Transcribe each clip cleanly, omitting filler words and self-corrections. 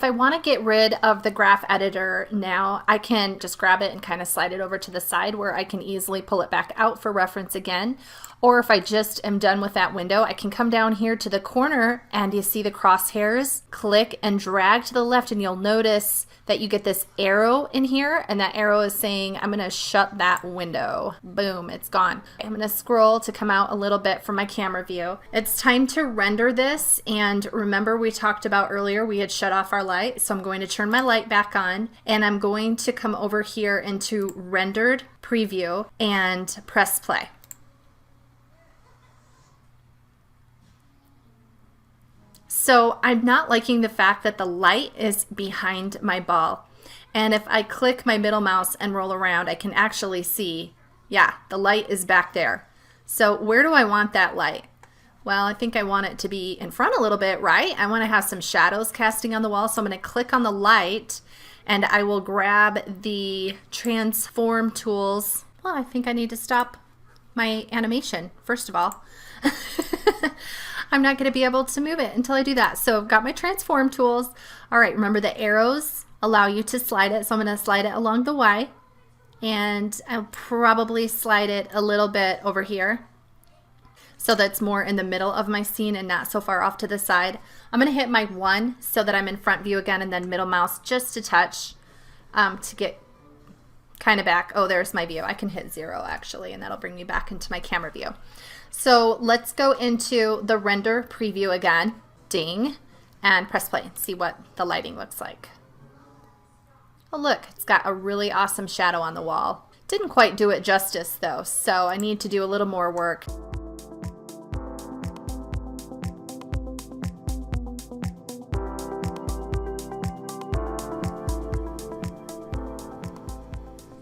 I want to get rid of the graph editor now, I can just grab it and kind of slide it over to the side where I can easily pull it back out for reference again. Or if I just am done with that window, I can come down here to the corner and you see the crosshairs, click and drag to the left, and you'll notice that you get this arrow in here, and that arrow is saying I'm going to shut that window. Boom, it's gone. I'm going to scroll to come out a little bit from my camera view. It's time to render this, and remember we talked about earlier we had shut off our light, so I'm going to turn my light back on, and I'm going to come over here into rendered preview and press play. So I'm not liking the fact that the light is behind my ball. And if I click my middle mouse and roll around, I can actually see, yeah, the light is back there. So where do I want that light? Well, I think I want it to be in front a little bit, right? I want to have some shadows casting on the wall. So I'm going to click on the light and I will grab the transform tools. Well, I think I need to stop my animation, first of all. I'm not going to be able to move it until I do that. So I've got my transform tools. All right, remember the arrows allow you to slide it. So I'm going to slide it along the Y, and I'll probably slide it a little bit over here so that's more in the middle of my scene and not so far off to the side. I'm going to hit my 1 so that I'm in front view again, and then middle mouse just a touch to get kind of back. Oh, there's my view. I can hit 0 actually, and that'll bring me back into my camera view. So let's go into the render preview again, ding, and press play and see what the lighting looks like. Oh look, it's got a really awesome shadow on the wall. Didn't quite do it justice though, so I need to do a little more work.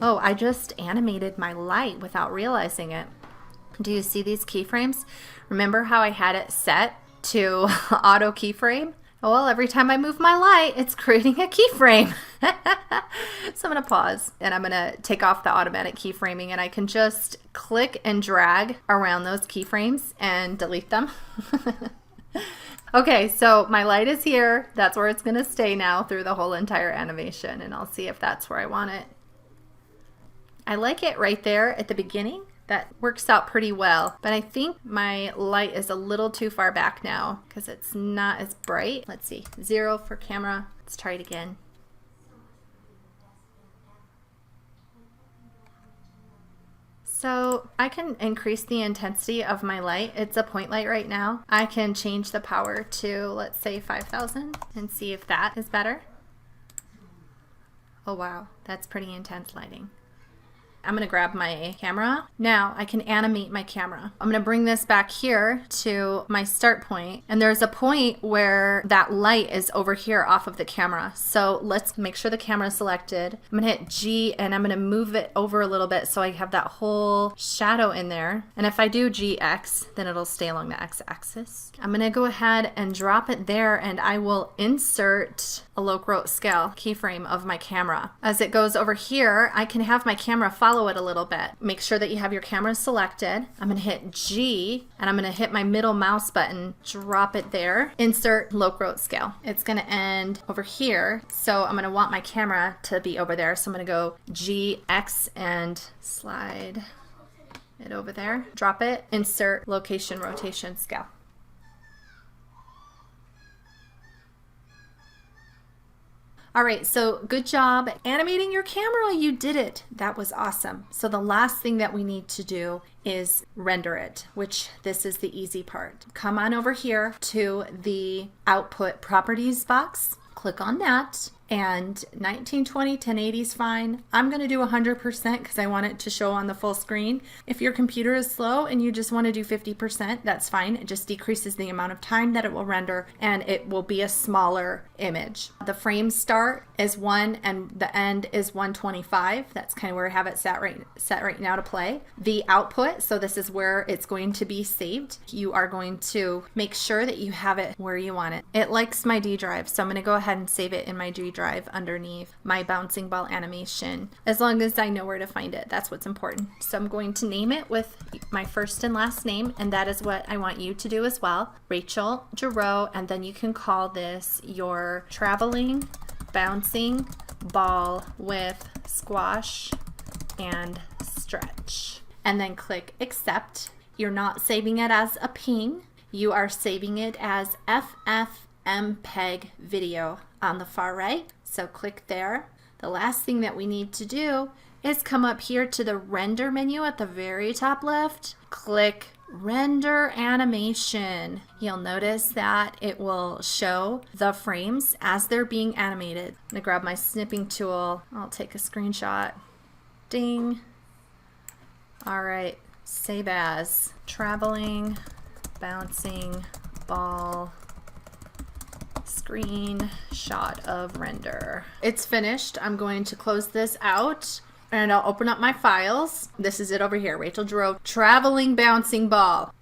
Oh, I just animated my light without realizing it. Do you see these keyframes? Remember how I had it set to auto keyframe? Well, every time I move my light, it's creating a keyframe. So I'm going to pause and I'm going to take off the automatic keyframing, and I can just click and drag around those keyframes and delete them. Okay, so my light is here. That's where it's going to stay now through the whole entire animation, and I'll see if that's where I want it. I like it right there at the beginning. That works out pretty well, but I think my light is a little too far back now because it's not as bright. Let's see, 0 for camera. Let's try it again. So I can increase the intensity of my light. It's a point light right now. I can change the power to, let's say, 5,000 and see if that is better. Oh wow, that's pretty intense lighting. I'm going to grab my camera. Now I can animate my camera. I'm going to bring this back here to my start point, and there's a point where that light is over here off of the camera. So let's make sure the camera is selected. I'm going to hit G and I'm going to move it over a little bit so I have that whole shadow in there. And if I do GX, then it'll stay along the X-axis. I'm going to go ahead and drop it there, and I will insert a Locrote scale keyframe of my camera. As it goes over here, I can have my camera follow it a little bit. Make sure that you have your camera selected. I'm going to hit G and I'm going to hit my middle mouse button, drop it there, insert Locrote scale. It's going to end over here, so I'm going to want my camera to be over there. So I'm going to go GX and slide it over there, drop it, insert location rotation scale. All right, so good job animating your camera. You did it. That was awesome. So the last thing that we need to do is render it, which this is the easy part. Come on over here to the output properties box, click on that, and 1920, 1080 is fine. I'm going to do 100% because I want it to show on the full screen. If your computer is slow and you just want to do 50%, that's fine. It just decreases the amount of time that it will render, and it will be a smaller image. The frame start is 1 and the end is 125. That's kind of where I have it set right now to play. The output, so this is where it's going to be saved. You are going to make sure that you have it where you want it. It likes my D drive, so I'm going to go ahead and save it in my D drive underneath my bouncing ball animation, as long as I know where to find it. That's what's important. So I'm going to name it with my first and last name, and that is what I want you to do as well. Rachel Giroux, and then you can call this your traveling bouncing ball with squash and stretch. And then click accept. You're not saving it as a ping. You are saving it as FFmpeg video on the far right. So click there. The last thing that we need to do is come up here to the render menu at the very top left. Click render animation. You'll notice that it will show the frames as they're being animated. I'm gonna grab my snipping tool. I'll take a screenshot. Ding. All right, save as traveling bouncing ball screenshot of render. It's finished. I'm going to close this out and I'll open up my files. This is it over here, Rachel Giroux, traveling bouncing ball.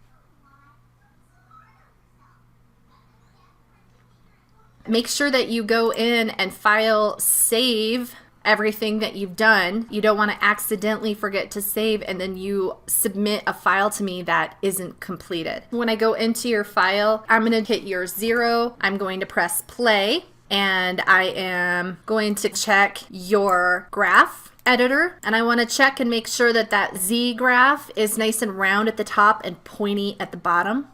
Make sure that you go in and file save everything that you've done. You don't want to accidentally forget to save and then you submit a file to me that isn't completed. When I go into your file, I'm going to hit your 0. I'm going to press play and I am going to check your graph editor, and I want to check and make sure that that Z graph is nice and round at the top and pointy at the bottom.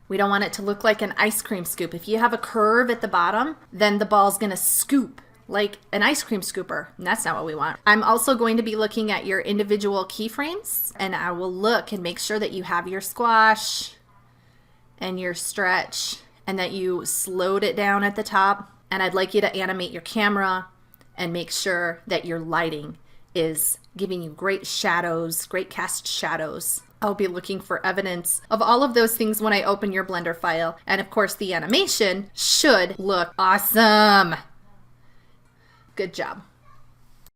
We don't want it to look like an ice cream scoop. If you have a curve at the bottom, then the ball's going to scoop like an ice cream scooper, and that's not what we want. I'm also going to be looking at your individual keyframes, and I will look and make sure that you have your squash and your stretch and that you slowed it down at the top. And I'd like you to animate your camera and make sure that your lighting is giving you great shadows, great cast shadows. I'll be looking for evidence of all of those things when I open your Blender file. And of course, the animation should look awesome. Good job.